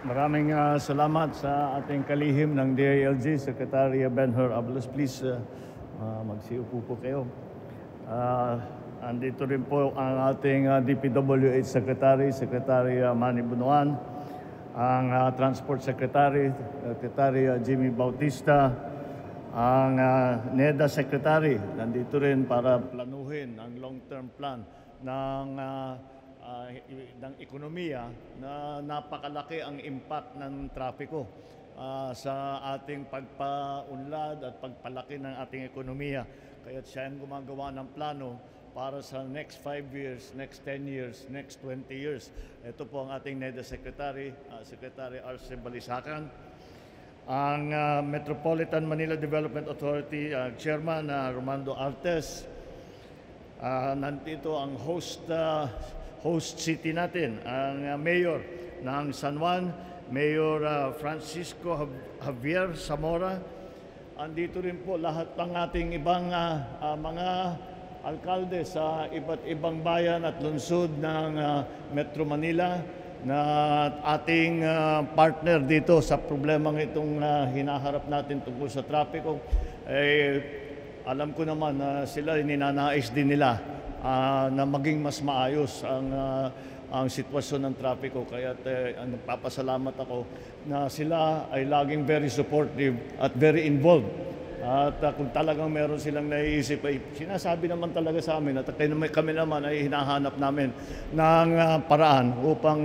Maraming salamat sa ating kalihim ng DILG, Secretary Ben-Hur Abalos. Please, magsiupo po kayo. Andito rin po ang ating DPWH Secretary, Secretary Manny Bunuan, ang Transport Secretary, Secretary Jimmy Bautista, ang NEDA Secretary. Nandito rin para planuhin ang long-term plan ng ekonomiya na napakalaki ang impact ng trapiko sa ating pagpaunlad at pagpalaki ng ating ekonomiya. Kaya siya ang gumagawa ng plano para sa next 5 years, next 10 years, next 20 years. Ito po ang ating NEDA Secretary, Secretary Arce Balisacan. Ang Metropolitan Manila Development Authority Chairman Romando Artes. Nandito ang host city natin, ang Mayor ng San Juan, Mayor Francisco Javier Zamora. Andito rin po lahat ng ating ibang mga alkalde sa iba't ibang bayan at lungsod ng Metro Manila na ating partner dito sa problemang itong hinaharap natin tungkol sa trapiko. Alam ko naman na sila ninanais din nila na maging mas maayos ang sitwasyon ng trapiko. Kaya nagpapasalamat ako na sila ay laging very supportive at very involved. At kung talagang meron silang naiisip, ay sinasabi naman talaga sa amin at kami naman ay hinahanap namin ng paraan upang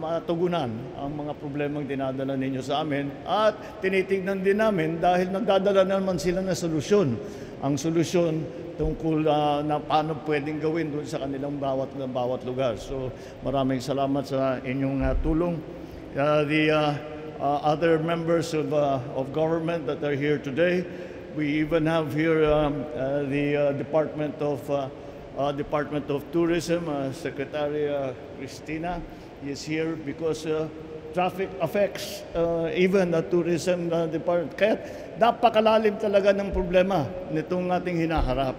matugunan ang mga problemang dinadala ninyo sa amin. At tinitingnan din namin dahil nagdadala naman sila ng solusyon. Ang solusyon tungkol na paano pwedeng gawin doon sa kanilang bawat lugar. So maraming salamat sa inyong tulong. Other members of government that are here today. We even have here the Department of Tourism, Secretary Cristina is here because traffic affects even the tourism department. Kaya napakalalim talaga ng problema nitong ating hinaharap.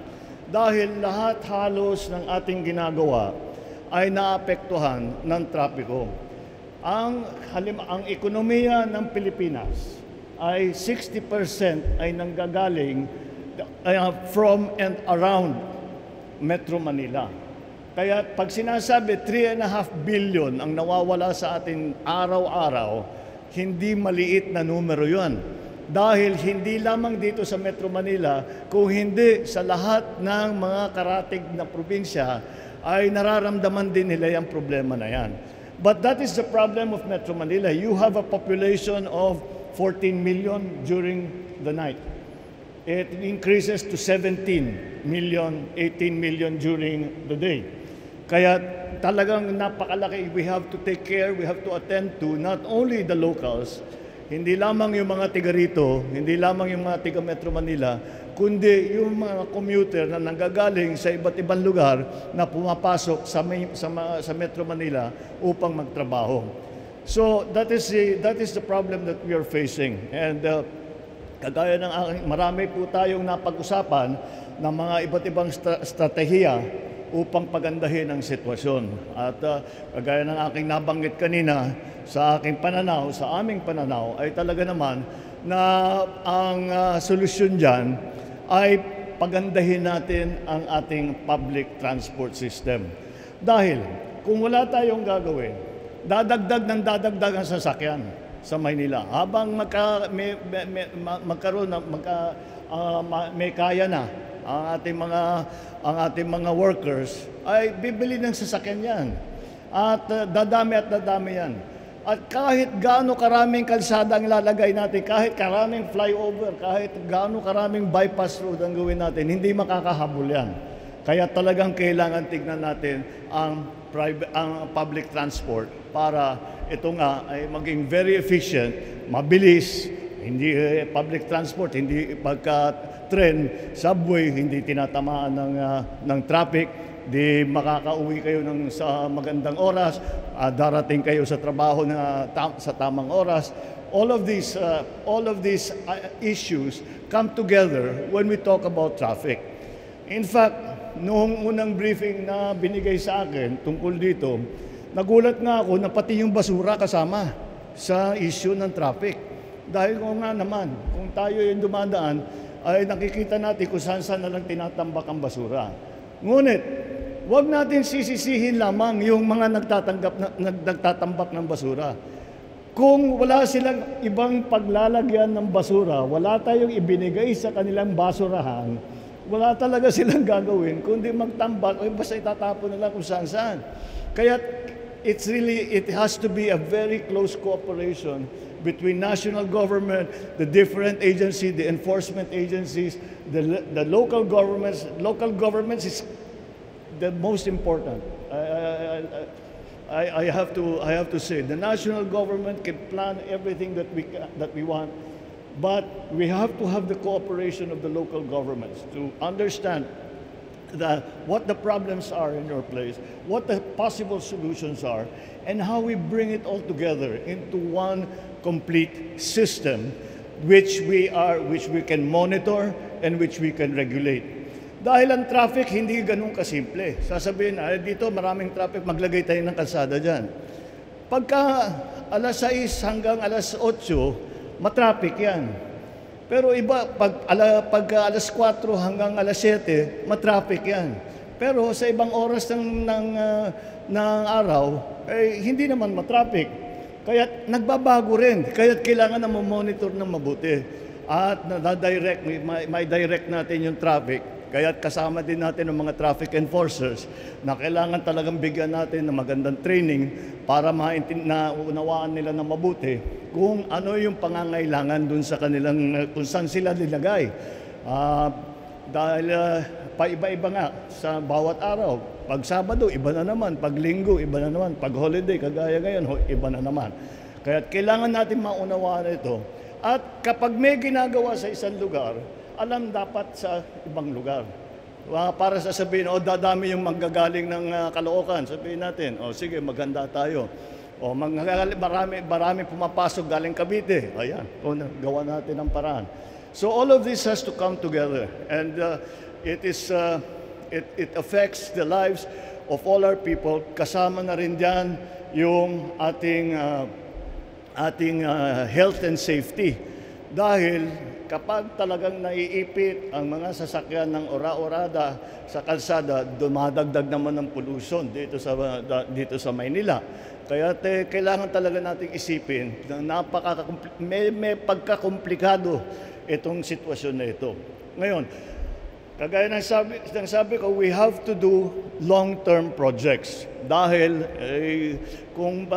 Dahil lahat halos ng ating ginagawa ay naapektuhan ng trapiko. Ang ekonomiya ng Pilipinas ay 60% ay nanggagaling from and around Metro Manila. Kaya pag sinasabi 3.5 billion ang nawawala sa atin araw-araw, hindi maliit na numero yun. Dahil hindi lamang dito sa Metro Manila, kung hindi sa lahat ng mga karatig na probinsya, ay nararamdaman din nila yung problema na yan. But that is the problem of Metro Manila. You have a population of 14 million during the night. It increases to 17 million, 18 million during the day. Kaya talagang napakalaki. We have to take care, we have to attend to not only the locals, hindi lamang yung mga tiga rito, hindi lamang yung mga tiga Metro Manila, kundi yung mga commuter na nanggagaling sa iba't ibang lugar na pumapasok sa Metro Manila upang magtrabaho. So that is the problem that we are facing. And kagaya ng marami po tayong napag-usapan ng mga iba't ibang estratehiya upang pagandahin ang sitwasyon. At kagaya ng aking nabanggit kanina, sa aking pananaw, sa aming pananaw, ay talaga naman na ang solusyon dyan ay pagandahin natin ang ating public transport system. Dahil kung wala tayong gagawin, dadagdag ang sasakyan sa Maynila. Habang may kaya na ang ating mga workers, ay bibili ng sasakyan yan. At dadami yan. At kahit gaano karaming kalsada ang ilalagay natin, kahit karaming flyover, kahit gaano karaming bypass road ang gawin natin, hindi makakahabol yan. Kaya talagang kailangan tignan natin ang public transport para ito nga ay maging very efficient, mabilis, hindi public transport, hindi pagka-tren, subway, hindi tinatamaan ng traffic, di makakauwi kayo sa magandang oras, darating kayo sa trabaho sa tamang oras. All of these issues come together when we talk about traffic. In fact, noong unang briefing na binigay sa akin tungkol dito, Nagulat nga ako na pati yung basura kasama sa issue ng traffic. Dahil kung nga naman, kung tayo yung dumadaan, ay nakikita natin kung saan na lang tinatambak ang basura. Ngunit, huwag natin sisisihin lamang yung mga nagtatambak ng basura. Kung wala silang ibang paglalagyan ng basura, wala tayong ibinigay sa kanilang basurahan, wala talaga silang gagawin kundi magtambak o basta itatapon nila kung saan-saan. Kaya it has to be a very close cooperation between national government, the different agencies, the enforcement agencies, the local governments. Local governments is the most important. I have to say the national government can plan everything that we want, but we have to have the cooperation of the local governments to understand what the problems are in your place, what the possible solutions are, and how we bring it all together into one complete system which we can monitor and which we can regulate. Dahil ang traffic hindi ganun kasimple. Sasabihin, dito maraming traffic, maglagay tayo ng kalsada dyan. Pagka alas 6 hanggang alas 8, matraffic yan. Pero iba, pagka alas 4 hanggang alas 7, matraffic yan. Pero sa ibang oras ng araw, hindi naman matraffic. Kaya nagbabago rin. Kaya kailangan na monitor ng mabuti. At may direct natin yung traffic. Kaya kasama din natin ang mga traffic enforcers na kailangan talagang bigyan natin ng magandang training para maunawaan nila ng mabuti kung ano yung pangangailangan dun sa kanilang, kung saan sila nilagay. Dahil paiba-iba nga sa bawat araw. Pag Sabado, iba na naman. Pag Linggo, iba na naman. Pag holiday, kagaya ngayon, iba na naman. Kaya kailangan natin maunawaan ito. At kapag may ginagawa sa isang lugar, alam dapat sa ibang lugar. Para sasabihin, dadami yung manggagaling ng Caloocan. Sabihin natin, sige, maganda tayo. Marami pumapasok galing Cavite. Ayan, gawa natin ang paraan. So all of this has to come together. And it affects the lives of all our people. Kasama na rin dyan yung ating health and safety. Dahil kapag talagang naiipit ang mga sasakyan ng ora-orada sa kalsada, dumadagdag naman ng pollution dito sa Maynila. Kaya kailangan talaga nating isipin na may pagkakomplikado itong sitwasyon na ito. Ngayon, kagaya ng sabi ko, we have to do long-term projects. Dahil kung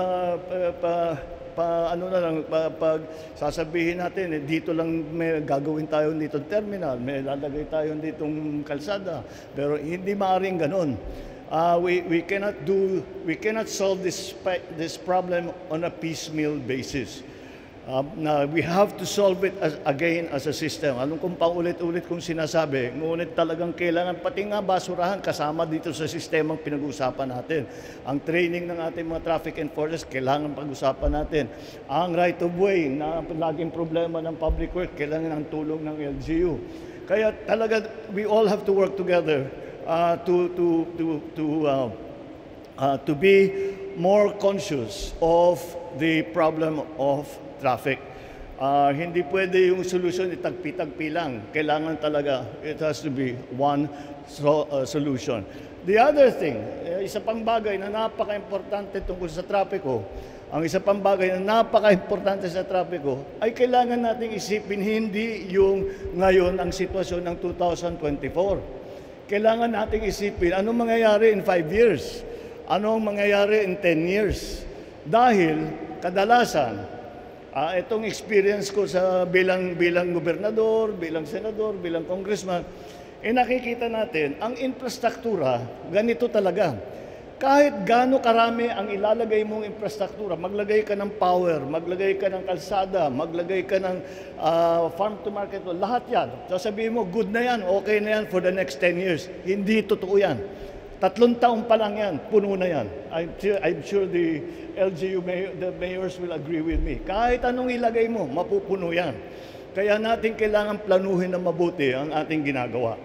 pag sasabihin natin, dito lang may gagawin tayo dito terminal, may lalagay tayo ditong kalsada, pero hindi maaaring ganun. We cannot solve this problem on a piecemeal basis. We have to solve it again as a system. Anong kung paulit-ulit kong sinasabi, ngunit talagang kailangan pati nga basurahan kasama dito sa sistemang pinag-uusapan natin. Ang training ng ating mga traffic enforcers, kailangan pag-usapan natin. Ang right of way na laging problema ng public work, kailangan ng tulong ng LGU. Kaya talaga, we all have to work together to be more conscious of the problem of traffic. Hindi pwede yung solution itagpi-tagpi lang. Kailangan talaga, it has to be one solution. The other thing, isa pang bagay na napaka-importante tungkol sa trapiko, ang isa pang bagay na napaka-importante sa trapiko ay kailangan nating isipin hindi yung ngayon ang sitwasyon ng 2024. Kailangan nating isipin anong mangyayari in 5 years, anong mangyayari in 10 years. Dahil kadalasan, itong experience ko bilang gobernador, bilang senador, bilang congressman, nakikita natin, ang infrastruktura, ganito talaga. Kahit gaano karami ang ilalagay mong infrastruktura, maglagay ka ng power, maglagay ka ng kalsada, maglagay ka ng farm to market, lahat yan. Sasabihin mo, good na yan, okay na yan for the next 10 years. Hindi totoo yan. 3 taon pa lang yan, puno na yan. I'm sure the LGU, the mayors will agree with me. Kahit anong ilagay mo, mapupuno yan. Kaya natin kailangan planuhin na mabuti ang ating ginagawa.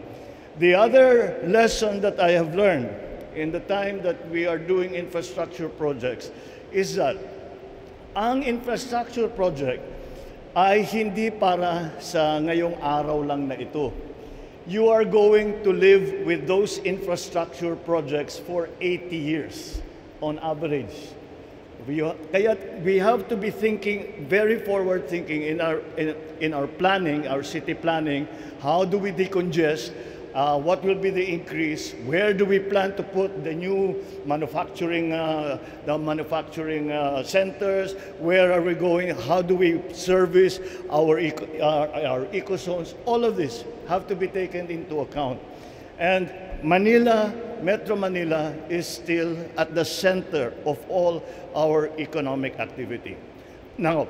The other lesson that I have learned in the time that we are doing infrastructure projects is that ang infrastructure project ay hindi para sa ngayong araw lang na ito. You are going to live with those infrastructure projects for 80 years on average. Kaya we have to be thinking, very forward thinking in our planning, our city planning. How do we decongest? What will be the increase? Where do we plan to put the new manufacturing centers? Where are we going? How do we service our eco-zones? All of this have to be taken into account. And Manila, Metro Manila is still at the center of all our economic activity. Now,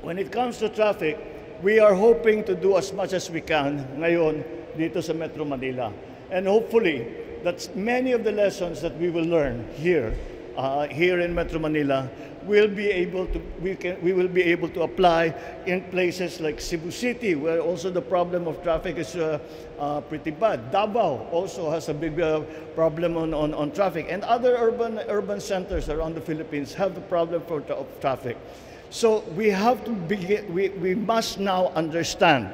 when it comes to traffic, we are hoping to do as much as we can ngayon dito sa Metro Manila. And hopefully, that many of the lessons that we will learn here in Metro Manila will be able to, we will be able to apply in places like Cebu City, where also the problem of traffic is pretty bad. Davao also has a big problem on traffic, and other urban centers around the Philippines have the problem of traffic. So we have to begin, we must now understand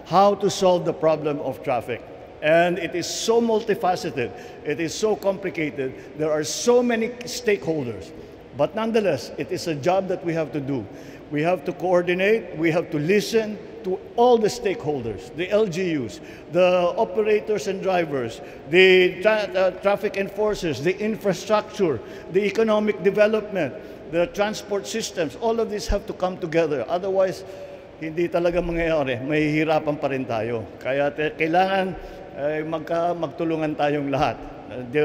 how to solve the problem of traffic. And it is so multifaceted, it is so complicated, there are so many stakeholders. But nonetheless, it is a job that we have to do. We have to coordinate, we have to listen to all the stakeholders, the LGUs, the operators and drivers, the traffic enforcers, the infrastructure, the economic development, the transport systems. All of these have to come together. Otherwise, hindi talaga mangyayari. Mahihirapan pa rin tayo. Kaya kailangan magtulungan tayong lahat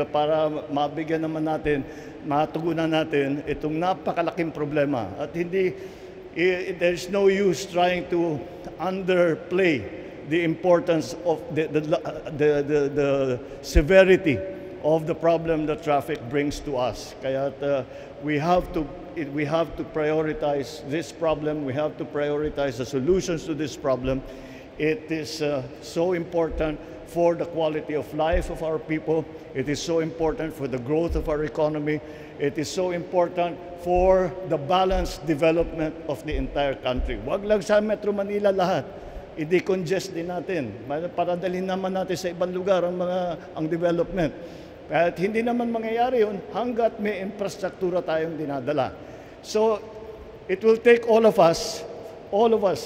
para mabigyan naman natin, matugunan natin itong napakalaking problema. At hindi, there's no use trying to underplay the importance of the severity of the problem that traffic brings to us. Kaya we have to prioritize this problem. We have to prioritize the solutions to this problem. It is so important for the quality of life of our people. It is so important for the growth of our economy. It is so important for the balanced development of the entire country. Wag lang sa Metro Manila lahat. I-decongest din natin. Para dalhin naman natin sa ibang lugar ang development. At hindi naman mangyayari yun hanggat may infrastruktura tayong dinadala. So, it will take all of us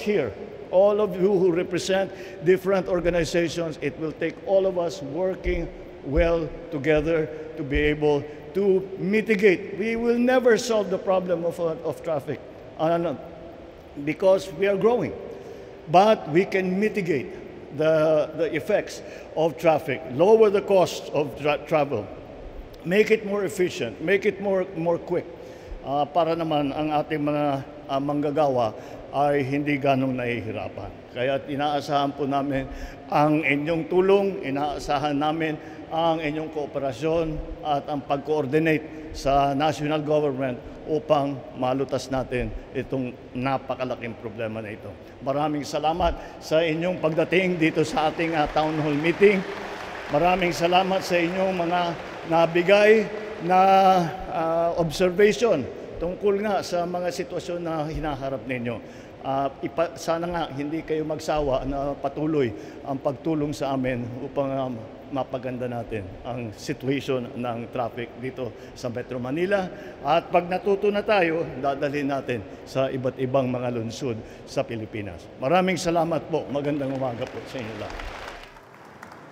here, all of you who represent different organizations, it will take all of us working well together to be able to mitigate. We will never solve the problem of traffic because we are growing. But we can mitigate the effects of traffic, lower the cost of travel, make it more efficient, make it more quick, para naman ang ating mga manggagawa ay hindi ganong nahihirapan. Kaya inaasahan po namin ang inyong tulong, inaasahan namin ang inyong kooperasyon at ang pag-coordinate sa national government upang malutas natin itong napakalaking problema na ito. Maraming salamat sa inyong pagdating dito sa ating town hall meeting. Maraming salamat sa inyong mga nabigay na observation tungkol nga sa mga sitwasyon na hinaharap ninyo. Sana nga hindi kayo magsawa na patuloy ang pagtulong sa amin upang mapaganda natin ang situation ng traffic dito sa Metro Manila. At pag natuto na tayo, dadalhin natin sa iba't ibang mga lungsod sa Pilipinas. Maraming salamat po. Magandang umaga po sa inyo lahat.